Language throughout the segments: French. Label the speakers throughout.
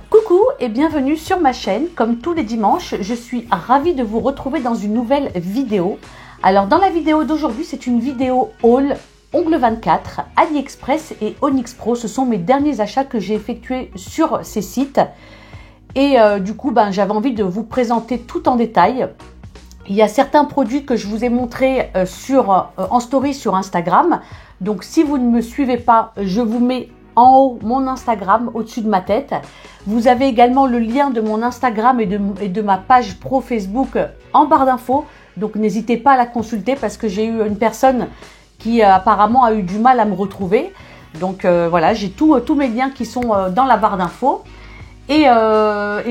Speaker 1: Coucou et bienvenue sur ma chaîne. Comme tous les dimanches, je suis ravie de vous retrouver dans une nouvelle vidéo. Alors dans la vidéo d'aujourd'hui, c'est une vidéo haul Ongle 24, AliExpress et Onyx Pro. Ce sont mes derniers achats que j'ai effectués sur ces sites. Et du coup, j'avais envie de vous présenter tout en détail. Il y a certains produits que je vous ai montrés en story sur Instagram. Donc si vous ne me suivez pas, je vous mets en haut mon Instagram au-dessus de ma tête. Vous avez également le lien de mon Instagram et de ma page pro Facebook en barre d'infos. Donc n'hésitez pas à la consulter parce que j'ai eu une personne qui apparemment a eu du mal à me retrouver. Donc voilà, j'ai tous mes liens qui sont dans la barre d'infos. Et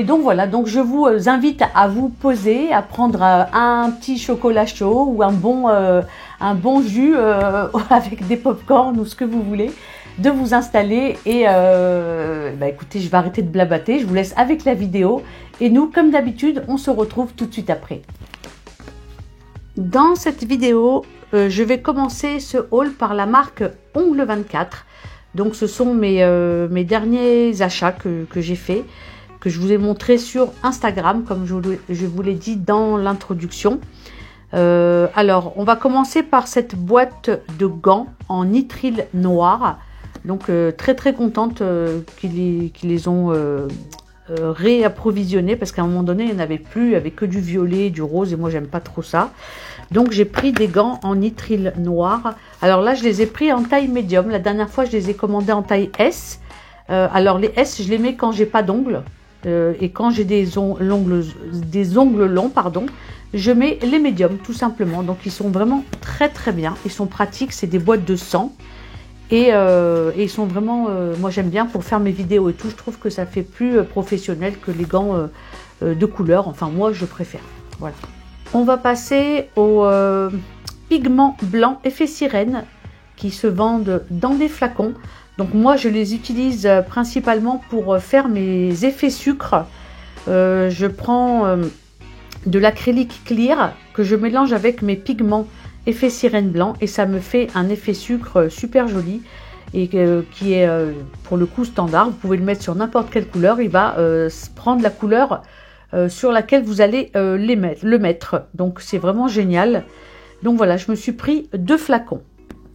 Speaker 1: donc voilà, donc je vous invite à vous poser, à prendre un petit chocolat chaud ou un bon jus avec des pop-corn ou ce que vous voulez, de vous installer et écoutez, je vais arrêter de blabater, je vous laisse avec la vidéo et nous, comme d'habitude, on se retrouve tout de suite après. Dans cette vidéo, je vais commencer ce haul par la marque Ongle 24. Donc ce sont mes derniers achats que j'ai fait, que je vous ai montré sur Instagram, comme je vous l'ai dit dans l'introduction. Alors, on va commencer par cette boîte de gants en nitrile noir. Donc très contente qu'ils les ont réapprovisionnés parce qu'à un moment donné, il n'y en avait plus, il n'y avait que du violet, du rose et moi j'aime pas trop ça. Donc j'ai pris des gants en nitrile noir. Alors là, je les ai pris en taille médium. La dernière fois, je les ai commandés en taille S. Alors les S, je les mets quand j'ai pas d'ongles et quand j'ai des ongles longs, pardon. Je mets les médiums tout simplement. Donc ils sont vraiment très bien. Ils sont pratiques. C'est des boîtes de 100 et ils sont vraiment. Moi j'aime bien pour faire mes vidéos et tout. Je trouve que ça fait plus professionnel que les gants de couleur. Enfin moi je préfère. Voilà. On va passer aux pigments blancs effet sirène qui se vendent dans des flacons. Donc moi je les utilise principalement pour faire mes effets sucre. Je prends de l'acrylique clear que je mélange avec mes pigments effet sirène blanc et ça me fait un effet sucre super joli et qui est pour le coup standard. Vous pouvez le mettre sur n'importe quelle couleur, il va prendre la couleur sur laquelle vous allez le mettre. Donc c'est vraiment génial. Donc voilà, je me suis pris 2 flacons.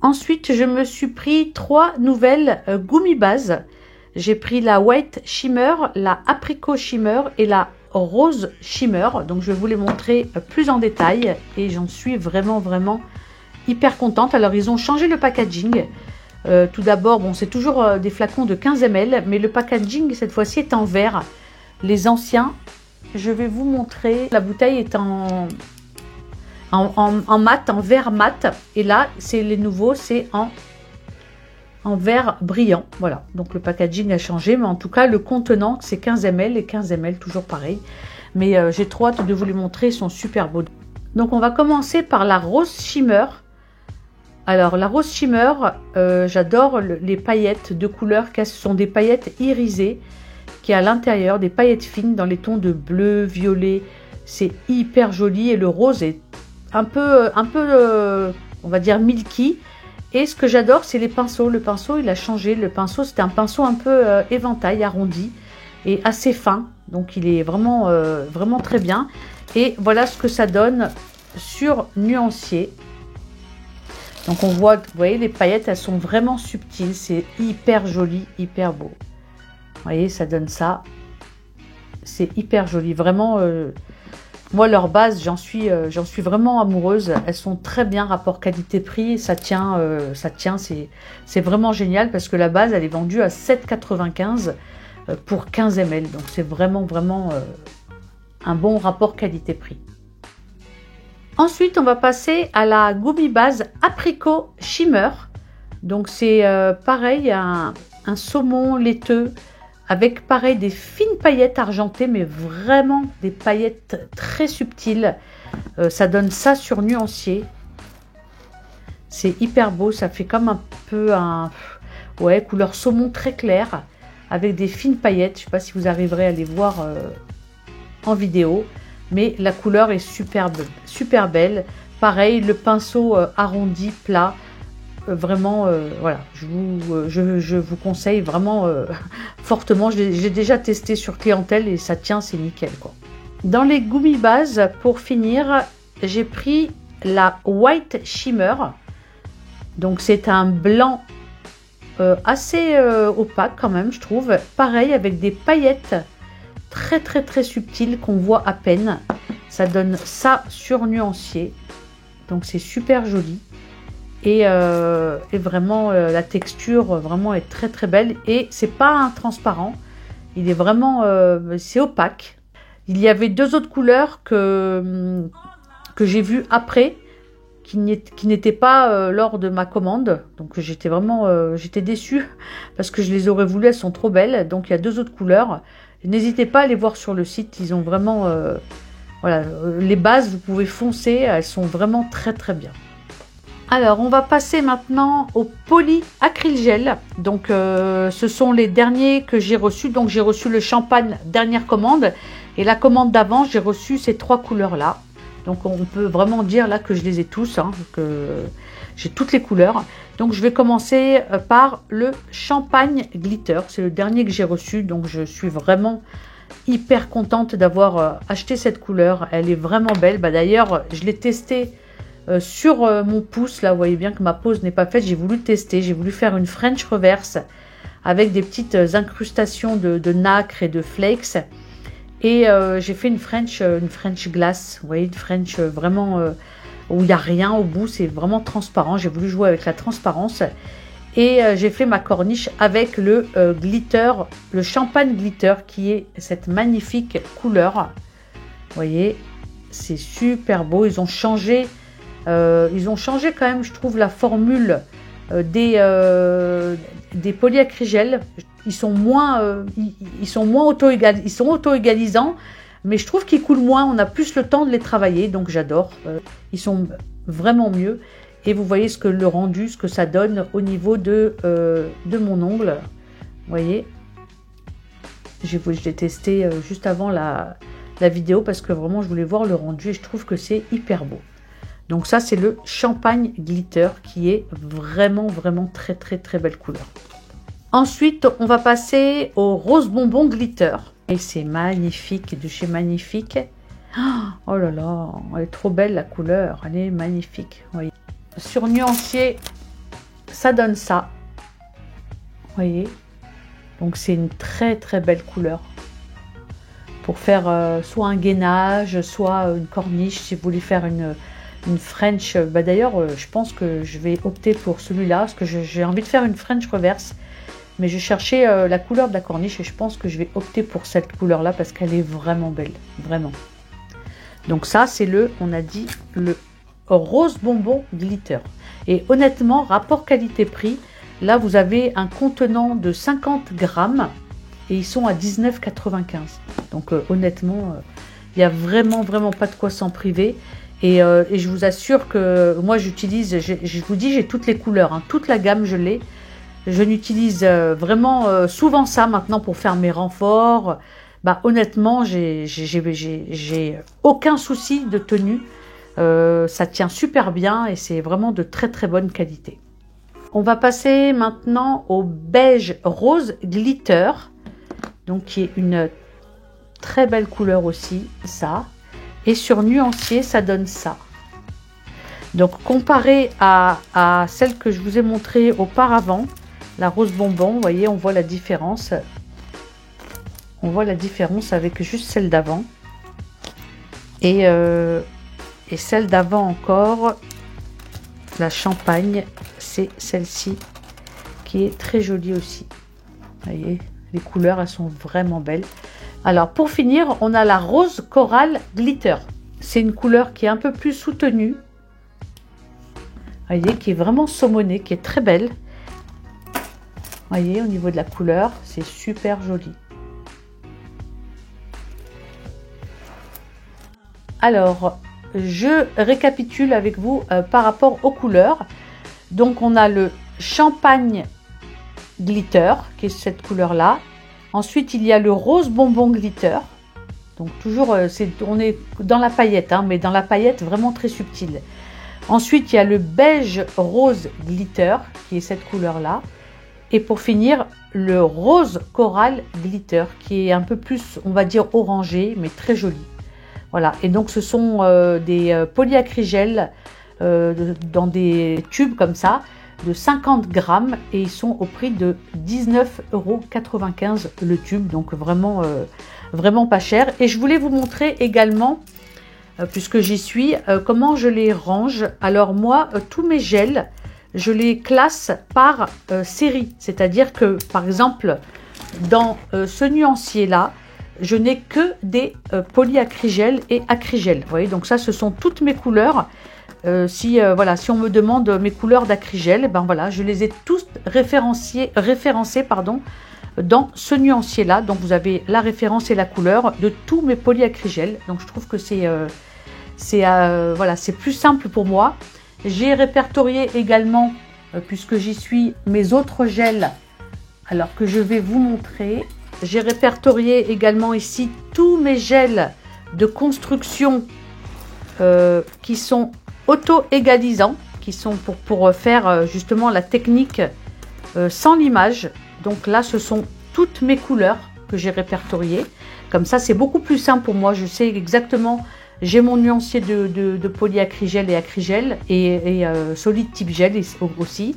Speaker 1: Ensuite, je me suis pris 3 nouvelles gummy bases. J'ai pris la White Shimmer, la Apricot Shimmer et la Rose Shimmer. Donc je vais vous les montrer plus en détail et j'en suis vraiment hyper contente. Alors ils ont changé le packaging. Tout d'abord, bon, c'est toujours des flacons de 15 ml, mais le packaging cette fois-ci est en verre. Les anciens, je vais vous montrer, la bouteille est en mat, en verre mat, et là c'est les nouveaux, c'est en verre brillant. Voilà, donc le packaging a changé, mais en tout cas le contenant c'est 15 ml et 15 ml toujours pareil, mais j'ai trop hâte de vous les montrer, ils sont super beaux. Donc on va commencer par la Rose Shimmer. Alors la Rose Shimmer, j'adore les paillettes de couleur, ce sont des paillettes irisées qui a à l'intérieur des paillettes fines dans les tons de bleu, violet. C'est hyper joli et le rose est un peu on va dire milky. Et ce que j'adore, c'est les pinceaux. Le pinceau, il a changé. Le pinceau, c'était un pinceau un peu éventail, arrondi et assez fin. Donc il est vraiment très bien. Et voilà ce que ça donne sur nuancier. Donc on voit, vous voyez, les paillettes, elles sont vraiment subtiles. C'est hyper joli, hyper beau. Vous voyez, ça donne ça. C'est hyper joli. Vraiment, moi, leur base, j'en suis vraiment amoureuse. Elles sont très bien, rapport qualité-prix. Ça tient, c'est vraiment génial parce que la base, elle est vendue à 7,95 pour 15 ml. Donc, c'est vraiment un bon rapport qualité-prix. Ensuite, on va passer à la gummy base Apricot Shimmer. Donc, c'est pareil, un saumon laiteux avec pareil des fines paillettes argentées, mais vraiment des paillettes très subtiles. Ça donne ça sur nuancier. C'est hyper beau, ça fait comme un peu un... Ouais, couleur saumon très clair, avec des fines paillettes. Je ne sais pas si vous arriverez à les voir en vidéo, mais la couleur est superbe, super belle. Pareil, le pinceau arrondi, plat, vraiment, voilà, je vous conseille vraiment fortement. Je l'ai déjà testé sur clientèle et ça tient, c'est nickel, quoi. Dans les Gummy Bases, pour finir, j'ai pris la White Shimmer. Donc c'est un blanc assez opaque quand même, je trouve. Pareil, avec des paillettes très subtiles qu'on voit à peine. Ça donne ça sur nuancier. Donc c'est super joli. Et vraiment, la texture vraiment est très belle. Et c'est pas un transparent. Il est vraiment... c'est opaque. Il y avait deux autres couleurs que j'ai vues après, qui n'étaient pas lors de ma commande. Donc j'étais vraiment j'étais déçue parce que je les aurais voulu, elles sont trop belles. Donc il y a deux autres couleurs. N'hésitez pas à les voir sur le site, ils ont vraiment... voilà, les bases, vous pouvez foncer, elles sont vraiment très bien. Alors on va passer maintenant au poly acryl gel. Donc ce sont les derniers que j'ai reçus. Donc j'ai reçu le champagne, dernière commande. Et la commande d'avant, j'ai reçu ces trois couleurs là. Donc on peut vraiment dire là que je les ai tous, hein, que j'ai toutes les couleurs. Donc je vais commencer par le champagne glitter. C'est le dernier que j'ai reçu. Donc je suis vraiment hyper contente d'avoir acheté cette couleur. Elle est vraiment belle. Bah, d'ailleurs, je l'ai testé sur mon pouce. Là, vous voyez bien que ma pose n'est pas faite. J'ai voulu tester. J'ai voulu faire une French reverse avec des petites incrustations de nacre et de flakes. Et j'ai fait une French glace, vous voyez, une French vraiment où il n'y a rien au bout, c'est vraiment transparent. J'ai voulu jouer avec la transparence. Et j'ai fait ma corniche avec le glitter, le champagne glitter, qui est cette magnifique couleur. Vous voyez, c'est super beau. Ils ont changé quand même, je trouve, la formule des polyacrygels. Ils sont moins auto-égalisants, mais je trouve qu'ils coulent moins. On a plus le temps de les travailler, donc j'adore. Ils sont vraiment mieux. Et vous voyez le rendu, ce que ça donne au niveau de mon ongle. Vous voyez, je l'ai testé juste avant la vidéo parce que vraiment je voulais voir le rendu et je trouve que c'est hyper beau. Donc ça, c'est le champagne glitter qui est vraiment très belle couleur. Ensuite, on va passer au rose bonbon glitter. Et c'est magnifique, de chez Magnifique. Oh là là, elle est trop belle la couleur, elle est magnifique. Voyez. Sur nuancier, ça donne ça. Vous voyez. Donc c'est une très belle couleur. Pour faire soit un gainage, soit une corniche, si vous voulez faire une French. Bah d'ailleurs, je pense que je vais opter pour celui-là, parce que j'ai envie de faire une French reverse. Mais je cherchais la couleur de la corniche et je pense que je vais opter pour cette couleur-là parce qu'elle est vraiment belle, vraiment. Donc ça, c'est on a dit, le rose bonbon glitter. Et honnêtement, rapport qualité-prix, là, vous avez un contenant de 50 grammes et ils sont à 19,95 €. Donc honnêtement, il n'y a vraiment pas de quoi s'en priver. Et je vous assure que moi, j'utilise, je vous dis, j'ai toutes les couleurs, hein, toute la gamme, je l'ai. Je n'utilise vraiment souvent ça maintenant pour faire mes renforts. Bah, honnêtement, j'ai aucun souci de tenue. Ça tient super bien et c'est vraiment de très bonne qualité. On va passer maintenant au beige rose glitter. Donc, qui est une très belle couleur aussi, ça. Et sur nuancier, ça donne ça. Donc, comparé à celle que je vous ai montrée auparavant, la rose bonbon, vous voyez, on voit la différence. On voit la différence avec juste celle d'avant. Et celle d'avant encore, la champagne, c'est celle-ci qui est très jolie aussi. Vous voyez, les couleurs, elles sont vraiment belles. Alors, pour finir, on a la rose coral glitter. C'est une couleur qui est un peu plus soutenue. Vous voyez, qui est vraiment saumonée, qui est très belle. Vous voyez, au niveau de la couleur, c'est super joli. Alors, je récapitule avec vous par rapport aux couleurs. Donc on a le champagne glitter, qui est cette couleur-là. Ensuite, il y a le rose bonbon glitter. Donc toujours, on est dans la paillette, hein, mais dans la paillette vraiment très subtile. Ensuite, il y a le beige rose glitter, qui est cette couleur-là. Et pour finir, le rose coral glitter, qui est un peu plus, on va dire, orangé, mais très joli. Voilà, et donc ce sont des polyacrygels dans des tubes comme ça, de 50 grammes, et ils sont au prix de 19,95 € le tube, donc vraiment, vraiment pas cher. Et je voulais vous montrer également, puisque j'y suis, comment je les range. Alors moi, tous mes gels, je les classe par série, c'est-à-dire que par exemple dans ce nuancier là, je n'ai que des polyacrygels et acrygels. Vous voyez, donc ça, ce sont toutes mes couleurs. Voilà, si on me demande mes couleurs d'acrygel, ben voilà, je les ai tous référencées dans ce nuancier là. Donc vous avez la référence et la couleur de tous mes polyacrygels. Donc je trouve que voilà, c'est plus simple pour moi. J'ai répertorié également, puisque j'y suis, mes autres gels, alors que je vais vous montrer. J'ai répertorié également ici tous mes gels de construction qui sont auto-égalisants, qui sont pour faire justement la technique sans limage. Donc là, ce sont toutes mes couleurs que j'ai répertoriées. Comme ça, c'est beaucoup plus simple pour moi. Je sais exactement, j'ai mon nuancier de polyacrygel et acrygel et solide type gel aussi.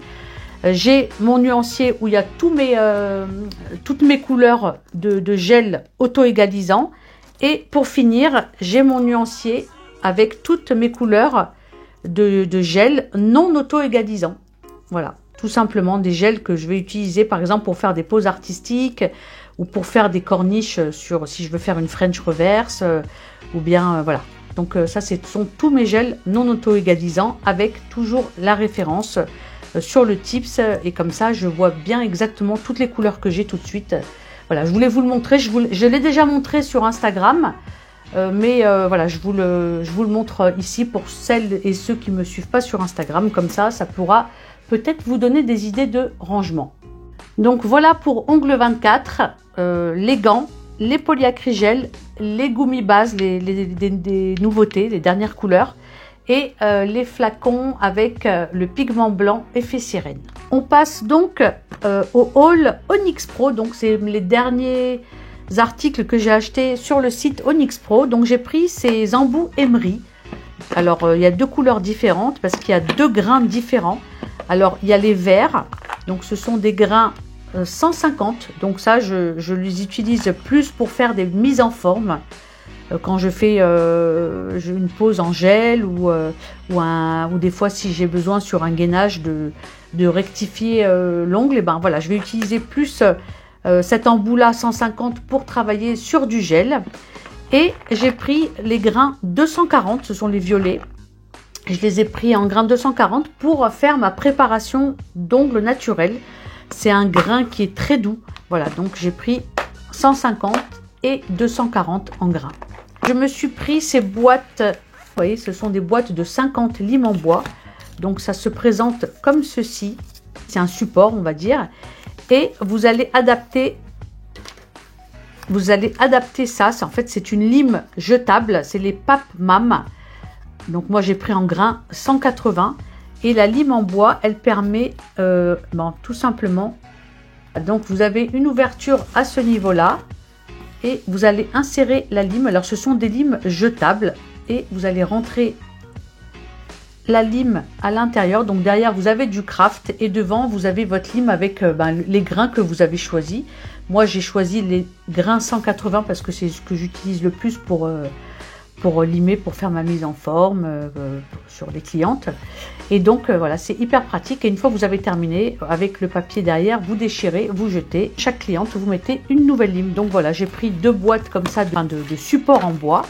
Speaker 1: J'ai mon nuancier où il y a toutes mes couleurs de gel auto-égalisant. Et pour finir, j'ai mon nuancier avec toutes mes couleurs de gel non auto-égalisant. Voilà, tout simplement des gels que je vais utiliser par exemple pour faire des poses artistiques ou pour faire des corniches si je veux faire une French reverse ou bien voilà. Donc ça, ce sont tous mes gels non auto-égalisants avec toujours la référence sur le tips, et comme ça je vois bien exactement toutes les couleurs que j'ai tout de suite. Voilà, je voulais vous le montrer, je l'ai déjà montré sur Instagram, mais voilà, je vous le montre ici pour celles et ceux qui ne me suivent pas sur Instagram. Comme ça pourra peut-être vous donner des idées de rangement. Donc voilà pour Ongle 24, les gants, les polyacrygels, les gummi bases, des nouveautés, les dernières couleurs, et les flacons avec le pigment blanc effet sirène. On passe donc au haul Onyx Pro. Donc c'est les derniers articles que j'ai achetés sur le site Onyx Pro. Donc j'ai pris ces embouts Emery. Alors il y a deux couleurs différentes parce qu'il y a deux grains différents. Alors il y a les verts, donc ce sont des grains 150. Donc ça je les utilise plus pour faire des mises en forme. Quand je fais une pose en gel ou des fois si j'ai besoin sur un gainage de rectifier l'ongle, et ben voilà, je vais utiliser plus cet embout là 150 pour travailler sur du gel. Et j'ai pris les grains 240, ce sont les violets. Je les ai pris en grains 240 pour faire ma préparation d'ongles naturels. C'est un grain qui est très doux. Voilà, donc j'ai pris 150 et 240 en grains. Je me suis pris ces boîtes, vous voyez, ce sont des boîtes de 50 limes en bois. Donc ça se présente comme ceci. C'est un support, on va dire. Et vous allez adapter ça. En fait, c'est une lime jetable. C'est les Pap Mam. Donc moi, j'ai pris en grain 180. Et la lime en bois, elle permet tout simplement. Donc vous avez une ouverture à ce niveau-là. Et vous allez insérer la lime. Alors ce sont des limes jetables et vous allez rentrer la lime à l'intérieur. Donc derrière vous avez du craft et devant vous avez votre lime avec les grains que vous avez choisis. Moi j'ai choisi les grains 180 parce que c'est ce que j'utilise le plus pour limer, pour faire ma mise en forme sur les clientes. Et donc voilà, c'est hyper pratique. Et une fois que vous avez terminé, avec le papier derrière, vous déchirez, vous jetez. Chaque cliente, vous mettez une nouvelle lime. Donc voilà, j'ai pris deux boîtes comme ça de support en bois.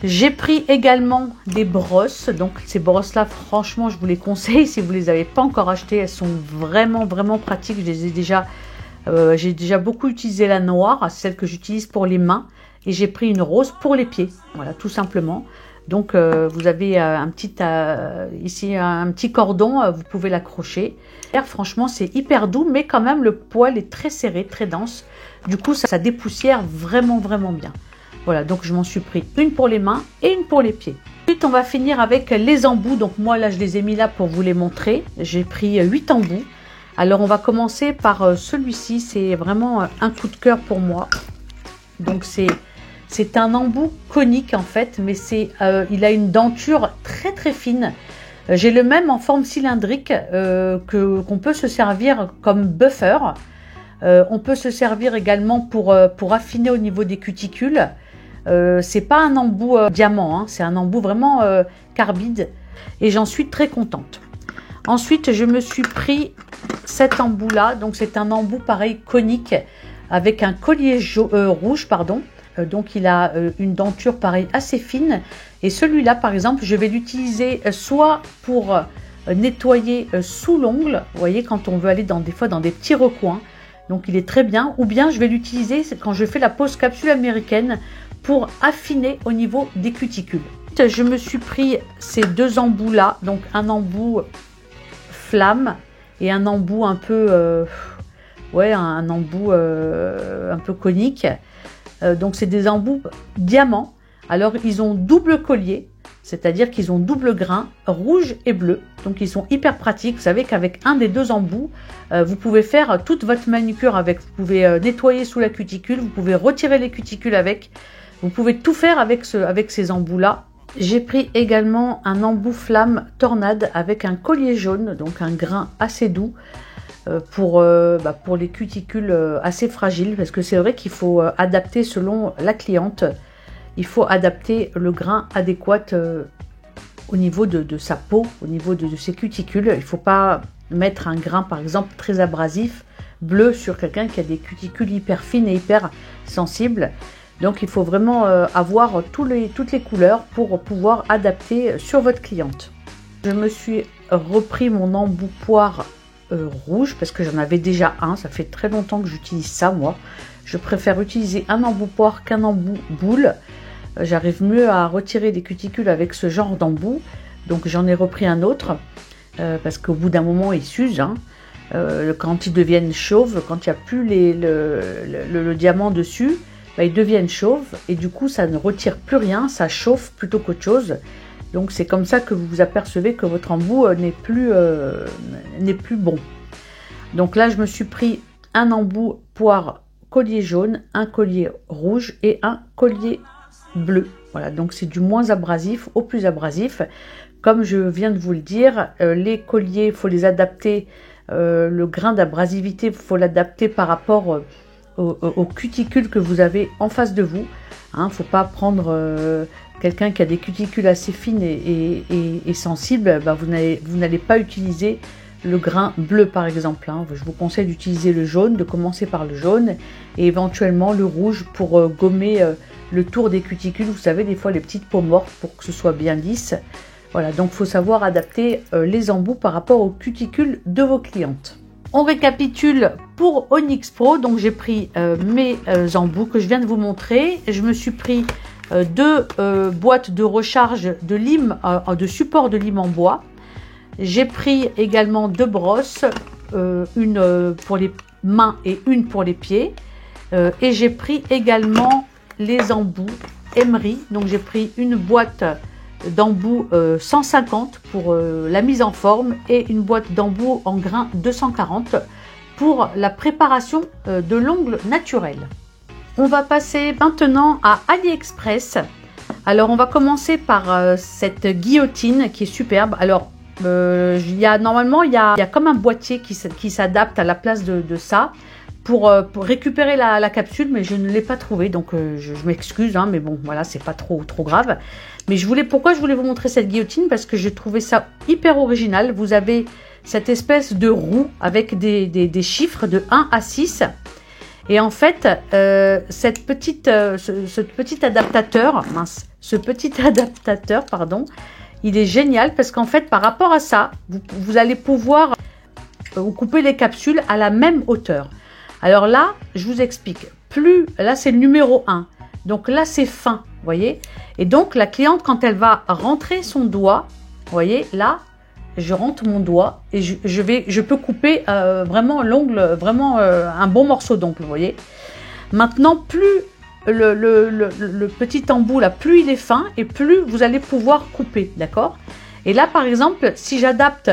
Speaker 1: J'ai pris également des brosses. Donc ces brosses-là, franchement, je vous les conseille. Si vous ne les avez pas encore achetées, elles sont vraiment, vraiment pratiques. Je les ai j'ai déjà beaucoup utilisé la noire, celle que j'utilise pour les mains. Et j'ai pris une rose pour les pieds, voilà, tout simplement. Donc vous avez ici un petit cordon, vous pouvez l'accrocher. Franchement c'est hyper doux, mais quand même le poil est très serré, très dense. Du coup ça dépoussière vraiment bien. Voilà, donc je m'en suis pris une pour les mains et une pour les pieds. Ensuite on va finir avec les embouts. Donc moi là je les ai mis là pour vous les montrer. J'ai pris 8 embouts. Alors on va commencer par celui-ci, c'est vraiment un coup de cœur pour moi. Donc c'est un embout conique en fait, mais il a une denture très fine. J'ai le même en forme cylindrique qu'on peut se servir comme buffer. On peut se servir également pour affiner au niveau des cuticules. C'est pas un embout diamant, hein, c'est un embout vraiment carbide et j'en suis très contente. Ensuite, je me suis pris cet embout là, donc c'est un embout pareil conique avec un collier rouge, pardon. Donc il a une denture pareil assez fine et celui-là par exemple je vais l'utiliser soit pour nettoyer sous l'ongle, vous voyez quand on veut aller des fois dans des petits recoins, donc il est très bien, ou bien je vais l'utiliser quand je fais la pose capsule américaine pour affiner au niveau des cuticules. Je me suis pris ces deux embouts là, donc un embout flamme et un embout un peu un embout un peu conique. Donc c'est des embouts diamants. Alors ils ont double collier, c'est-à-dire qu'ils ont double grain rouge et bleu. Donc ils sont hyper pratiques. Vous savez qu'avec un des deux embouts, vous pouvez faire toute votre manucure avec. Vous pouvez nettoyer sous la cuticule, vous pouvez retirer les cuticules avec. Vous pouvez tout faire avec ces embouts là. J'ai pris également un embout flamme tornade avec un collier jaune, donc un grain assez doux. Pour les cuticules assez fragiles, parce que c'est vrai qu'il faut adapter selon la cliente, il faut adapter le grain adéquat au niveau de sa peau, au niveau de ses cuticules. Il ne faut pas mettre un grain par exemple très abrasif, bleu sur quelqu'un qui a des cuticules hyper fines et hyper sensibles. Donc il faut vraiment avoir toutes les couleurs pour pouvoir adapter sur votre cliente. Je me suis repris mon embout poire rouge parce que j'en avais déjà un, ça fait très longtemps que j'utilise ça moi. Je préfère utiliser un embout poire qu'un embout boule. J'arrive mieux à retirer des cuticules avec ce genre d'embout, donc j'en ai repris un autre parce qu'au bout d'un moment ils s'usent, hein. Quand ils deviennent chauves, quand il n'y a plus le diamant dessus, ils deviennent chauves et du coup ça ne retire plus rien, ça chauffe plutôt qu'autre chose. Donc c'est comme ça que vous vous apercevez que votre embout n'est plus bon. Donc là je me suis pris un embout poire collier jaune, un collier rouge et un collier bleu. Voilà, donc c'est du moins abrasif au plus abrasif. Comme je viens de vous le dire, les colliers, il faut les adapter, le grain d'abrasivité, il faut l'adapter par rapport aux cuticules que vous avez en face de vous. Il ne faut pas prendre quelqu'un qui a des cuticules assez fines et sensibles, vous n'allez pas utiliser le grain bleu par exemple. Je vous conseille d'utiliser le jaune, de commencer par le jaune et éventuellement le rouge pour gommer le tour des cuticules. Vous savez, des fois les petites peaux mortes pour que ce soit bien lisse. Voilà, donc il faut savoir adapter les embouts par rapport aux cuticules de vos clientes. On récapitule pour Onyx Pro. Donc j'ai pris mes embouts que je viens de vous montrer. Je me suis pris deux boîtes de recharge de lime, de support de lime en bois. J'ai pris également deux brosses, une pour les mains et une pour les pieds. Et j'ai pris également les embouts Emery. Donc j'ai pris une boîte d'embouts 150 pour la mise en forme et une boîte d'embouts en grain 240 pour la préparation de l'ongle naturel. On va passer maintenant à AliExpress. Alors on va commencer par cette guillotine qui est superbe. Alors normalement il y a comme un boîtier qui s'adapte à la place de ça pour récupérer la capsule, mais je ne l'ai pas trouvé, donc je m'excuse, hein, mais bon voilà, c'est pas trop grave. Mais pourquoi je voulais vous montrer cette guillotine, parce que j'ai trouvé ça hyper original. Vous avez cette espèce de roue avec des chiffres de 1 à 6. Et en fait, ce petit adaptateur, il est génial parce qu'en fait, par rapport à ça, vous allez pouvoir couper les capsules à la même hauteur. Alors là, je vous explique. Là, c'est le numéro 1. Donc là, c'est fin. voyez. Et donc la cliente, quand elle va rentrer son doigt, vous voyez, là, je rentre mon doigt et je peux couper vraiment l'ongle, vraiment un bon morceau d'ongle, vous voyez. Maintenant, plus le petit embout là, plus il est fin et plus vous allez pouvoir couper, d'accord. Et là, par exemple, si j'adapte,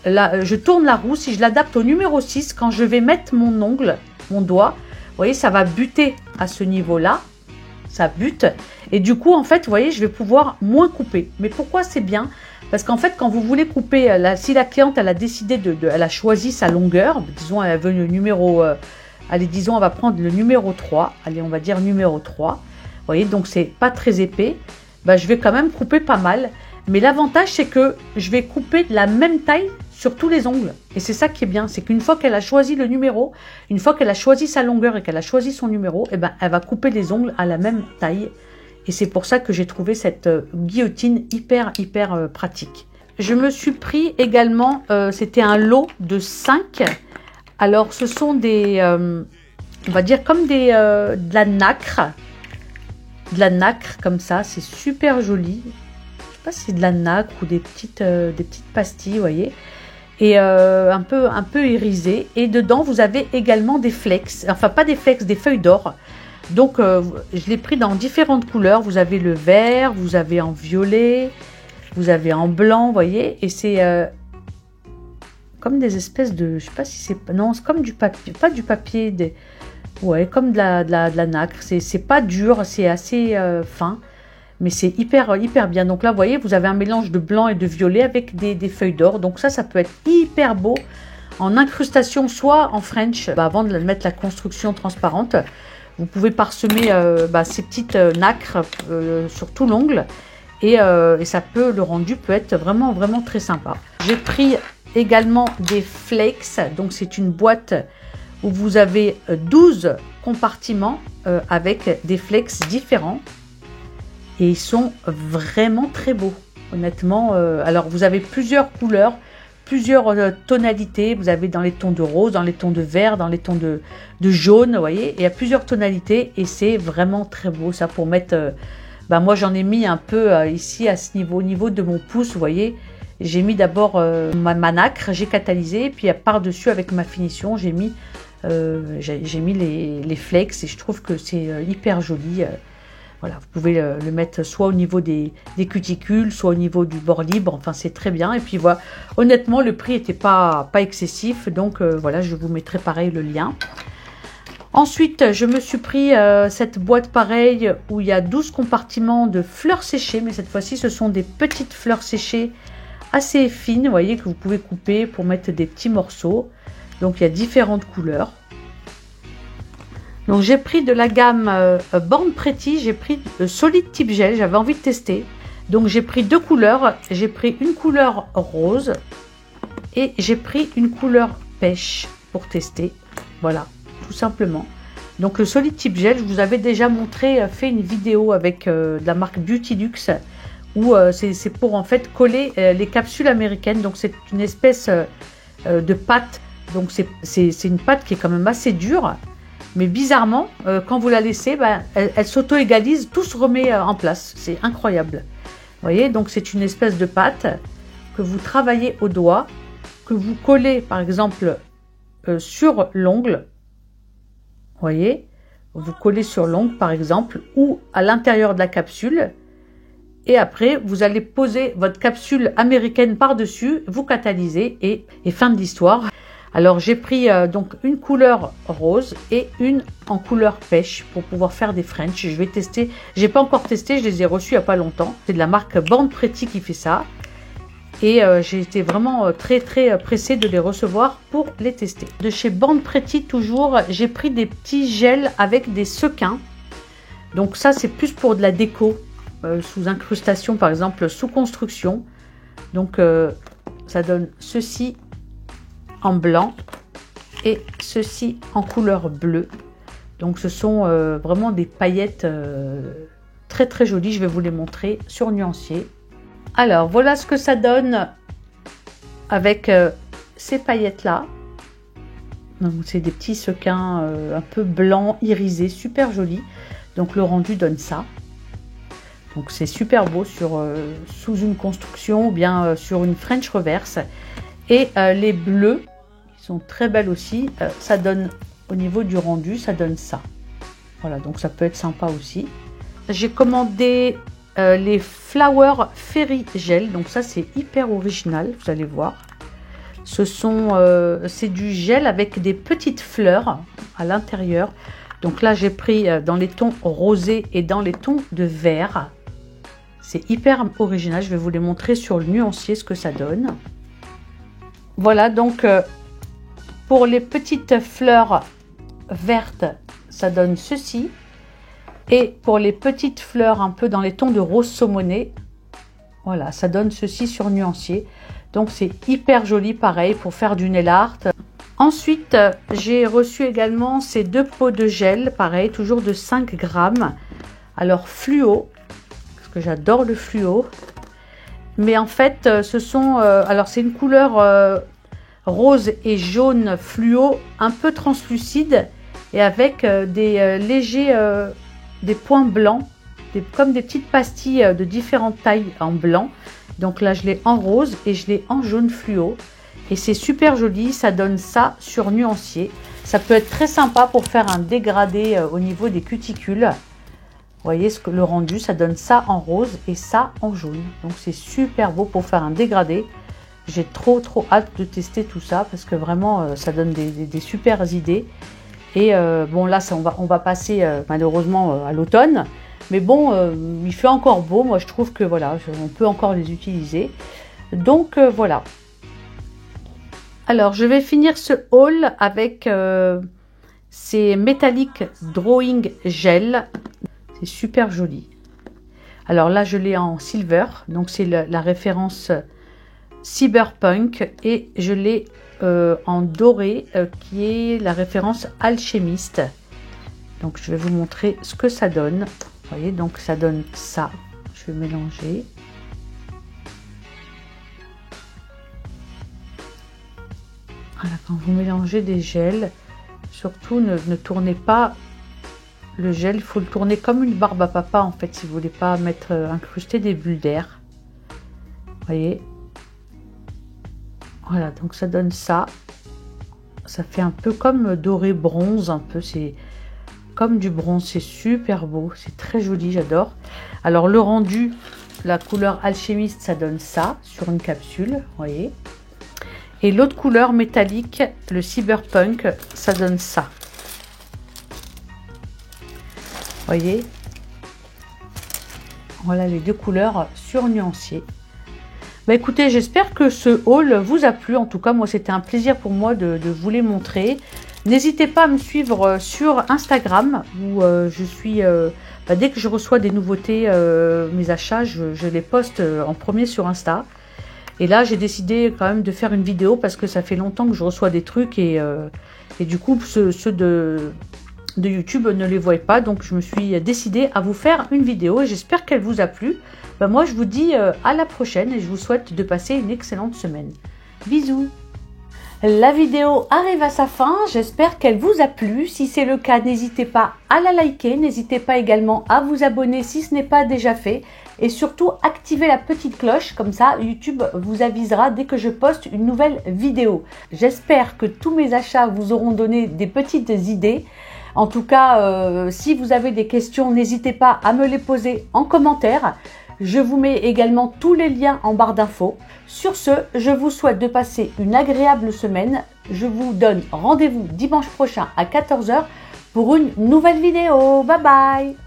Speaker 1: je tourne la roue, si je l'adapte au numéro 6, quand je vais mettre mon ongle, mon doigt, vous voyez, ça va buter à ce niveau-là, ça bute. Et du coup, en fait, vous voyez, je vais pouvoir moins couper. Mais pourquoi c'est bien? Parce qu'en fait, quand vous voulez couper, si la cliente, elle a décidé elle a choisi sa longueur, disons, elle veut le numéro, allez, disons, on va prendre le numéro 3, allez, on va dire numéro 3, vous voyez, donc c'est pas très épais, bah, je vais quand même couper pas mal. Mais l'avantage, c'est que je vais couper de la même taille sur tous les ongles. Et c'est ça qui est bien, c'est qu'une fois qu'elle a choisi le numéro, une fois qu'elle a choisi sa longueur et qu'elle a choisi son numéro, eh ben, elle va couper les ongles à la même taille. Et c'est pour ça que j'ai trouvé cette guillotine hyper pratique. Je me suis pris également, c'était un lot de 5. Alors ce sont des, on va dire comme de la nacre. De la nacre comme ça, c'est super joli. Je sais pas si c'est de la nacre ou des petites pastilles, vous voyez. Et un peu irisé. Et dedans, vous avez également des flex. Enfin, pas des flex, des feuilles d'or. Donc, je l'ai pris dans différentes couleurs. Vous avez le vert, vous avez en violet, vous avez en blanc, vous voyez. Et c'est comme des espèces de... Je sais pas si c'est... Non, c'est comme du papier. Pas du papier, ouais, comme de la nacre. C'est pas dur, c'est assez fin. Mais c'est hyper bien. Donc là, vous voyez, vous avez un mélange de blanc et de violet avec des feuilles d'or. Donc ça peut être hyper beau en incrustation, soit en French. Bah, avant de mettre la construction transparente, vous pouvez parsemer ces petites nacres sur tout l'ongle. Et ça peut, le rendu peut être vraiment très sympa. J'ai pris également des flakes. Donc c'est une boîte où vous avez 12 compartiments avec des flakes différents. Et ils sont vraiment très beaux, honnêtement. Alors, vous avez plusieurs couleurs, plusieurs tonalités. Vous avez dans les tons de rose, dans les tons de vert, dans les tons de jaune, vous voyez. Et il y a plusieurs tonalités et c'est vraiment très beau, ça, pour mettre... moi, j'en ai mis un peu ici, à ce niveau, au niveau de mon pouce, vous voyez. J'ai mis d'abord ma nacre, j'ai catalysé. Et puis, par-dessus, avec ma finition, j'ai mis les flakes. Et je trouve que c'est hyper joli. Voilà, vous pouvez le mettre soit au niveau des cuticules, soit au niveau du bord libre. Enfin, c'est très bien. Et puis, voilà, honnêtement, le prix n'était pas excessif. Donc, voilà, je vous mettrai pareil le lien. Ensuite, je me suis pris cette boîte pareille où il y a 12 compartiments de fleurs séchées. Mais cette fois-ci, ce sont des petites fleurs séchées assez fines, vous voyez, que vous pouvez couper pour mettre des petits morceaux. Donc, il y a différentes couleurs. Donc j'ai pris de la gamme Born Pretty, j'ai pris Solid Tip Gel, j'avais envie de tester. Donc j'ai pris deux couleurs, j'ai pris une couleur rose et j'ai pris une couleur pêche pour tester. Voilà, tout simplement. Donc le Solid Tip Gel, je vous avais déjà montré, fait une vidéo avec de la marque Beauty Luxe où c'est pour en fait coller les capsules américaines. Donc c'est une espèce de pâte, donc c'est une pâte qui est quand même assez dure. Mais bizarrement, quand vous la laissez, elle s'auto-égalise, tout se remet en place. C'est incroyable. Vous voyez, donc c'est une espèce de pâte que vous travaillez au doigt, que vous collez par exemple sur l'ongle. Vous voyez, vous collez sur l'ongle par exemple, ou à l'intérieur de la capsule. Et après, vous allez poser votre capsule américaine par-dessus, vous catalysez et fin de l'histoire. Alors j'ai pris donc une couleur rose et une en couleur pêche pour pouvoir faire des French. Je vais tester, j'ai pas encore testé, je les ai reçus il n'y a pas longtemps. C'est de la marque Born Pretty qui fait ça. Et j'ai été vraiment très pressée de les recevoir pour les tester. De chez Born Pretty toujours, j'ai pris des petits gels avec des sequins. Donc ça c'est plus pour de la déco, sous incrustation par exemple, sous construction. Donc ça donne ceci en blanc et ceci en couleur bleue. Donc ce sont vraiment des paillettes très jolies. Je vais vous les montrer sur Nuancier. Alors voilà ce que ça donne avec ces paillettes là. C'est des petits sequins un peu blancs irisés, super jolis. Donc le rendu donne ça. Donc c'est super beau sous une construction ou bien sur une French reverse. Et les bleus, qui sont très belles aussi, ça donne au niveau du rendu, ça donne ça. Voilà, donc ça peut être sympa aussi. J'ai commandé les Flower Fairy Gel, donc ça c'est hyper original, vous allez voir. C'est du gel avec des petites fleurs à l'intérieur. Donc là j'ai pris dans les tons rosés et dans les tons de vert. C'est hyper original, je vais vous les montrer sur le nuancier ce que ça donne. Voilà, donc pour les petites fleurs vertes, ça donne ceci. Et pour les petites fleurs un peu dans les tons de rose saumoné, voilà, ça donne ceci sur nuancier. Donc c'est hyper joli, pareil, pour faire du nail art. Ensuite, j'ai reçu également ces deux pots de gel, pareil, toujours de 5 grammes. Alors fluo, parce que j'adore le fluo. Mais en fait, alors c'est une couleur rose et jaune fluo, un peu translucide, et avec des légers... des points blancs, comme des petites pastilles de différentes tailles en blanc. Donc là je l'ai en rose et je l'ai en jaune fluo et c'est super joli, ça donne ça sur nuancier. Ça peut être très sympa pour faire un dégradé au niveau des cuticules. Vous voyez le rendu, ça donne ça en rose et ça en jaune. Donc c'est super beau pour faire un dégradé. J'ai trop hâte de tester tout ça parce que vraiment ça donne des super idées. Et bon là on va passer malheureusement à l'automne, mais bon il fait encore beau, moi je trouve que voilà, on peut encore les utiliser. Donc voilà. Alors je vais finir ce haul avec ces Metallic Drawing Gel, c'est super joli. Alors là je l'ai en silver, donc c'est la référence Cyberpunk, et je l'ai en doré qui est la référence alchimiste. Donc je vais vous montrer ce que ça donne. Vous voyez, donc ça donne ça. Je vais mélanger. Voilà, quand vous mélangez des gels, surtout ne tournez pas le gel, il faut le tourner comme une barbe à papa en fait, si vous voulez pas mettre incruster des bulles d'air. Vous voyez. Voilà, donc ça donne ça. Ça fait un peu comme doré bronze, un peu, c'est comme du bronze, c'est super beau, c'est très joli, j'adore. Alors le rendu, la couleur alchimiste, ça donne ça sur une capsule, vous voyez. Et l'autre couleur métallique, le cyberpunk, ça donne ça. Vous voyez. Voilà les deux couleurs sur nuancier. Bah écoutez, j'espère que ce haul vous a plu. En tout cas, moi, c'était un plaisir pour moi de vous les montrer. N'hésitez pas à me suivre sur Instagram où je suis... dès que je reçois des nouveautés, mes achats, je les poste en premier sur Insta. Et là, j'ai décidé quand même de faire une vidéo parce que ça fait longtemps que je reçois des trucs et du coup, ceux de YouTube ne les voient pas. Donc, je me suis décidée à vous faire une vidéo et j'espère qu'elle vous a plu. Bah, moi, je vous dis à la prochaine et je vous souhaite de passer une excellente semaine. Bisous! La vidéo arrive à sa fin, j'espère qu'elle vous a plu. Si c'est le cas, n'hésitez pas à la liker, n'hésitez pas également à vous abonner si ce n'est pas déjà fait. Et surtout, activez la petite cloche, comme ça YouTube vous avisera dès que je poste une nouvelle vidéo. J'espère que tous mes achats vous auront donné des petites idées. En tout cas, si vous avez des questions, n'hésitez pas à me les poser en commentaire. Je vous mets également tous les liens en barre d'infos. Sur ce, je vous souhaite de passer une agréable semaine. Je vous donne rendez-vous dimanche prochain à 14 h pour une nouvelle vidéo. Bye bye!